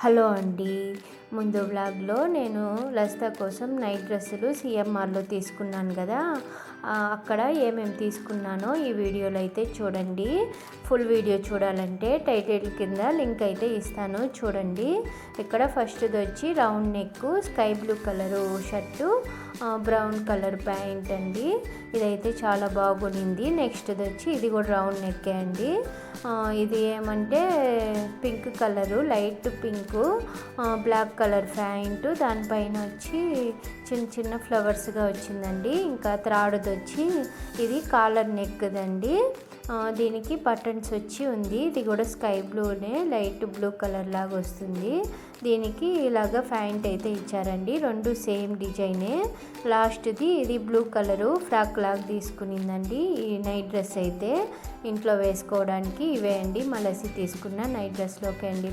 Hello అండి. ముందు వ్లాగ్లో నేను లసిత కోసం నైట్ డ్రెస్సులు సిఎంఆర్లో తీసుకున్నాను కదా, అక్కడ ఏమేమి తీసుకున్నానో ఈ వీడియోలో అయితే చూడండి. ఫుల్ వీడియో చూడాలంటే టైటిల్ కింద లింక్ అయితే ఇస్తాను, చూడండి. ఇక్కడ ఫస్ట్ది వచ్చి round neck, sky blue colour shirt, brown colour pant అండి. ఇదైతే చాలా బాగుంది. నెక్స్ట్ది వచ్చి ఇది కూడా రౌండ్ నెక్కే అండి. ఇది ఏమంటే pink colour, light pink, black colour pant, దానిపైన వచ్చి చిన్న చిన్న ఫ్లవర్స్గా వచ్చిందండి. ఇంకా త్రాడుది వచ్చి ఇది కాలర్ నెక్దండి. దీనికి బటన్స్ వచ్చి ఉంది. ఇది కూడా స్కై బ్లూనే, లైట్ బ్లూ కలర్ లాగా వస్తుంది. దీనికి ఇలాగ ప్యాంట్ అయితే ఇచ్చారండి. రెండు సేమ్ డిజైనే. లాస్ట్ది ఇది బ్లూ కలరు ఫ్రాక్ లాగా తీసుకునిందండి. ఈ నైట్ డ్రెస్ అయితే ఇంట్లో వేసుకోవడానికి ఇవే అండి. మలసి తీసుకున్న నైట్ డ్రెస్లోకి అండి.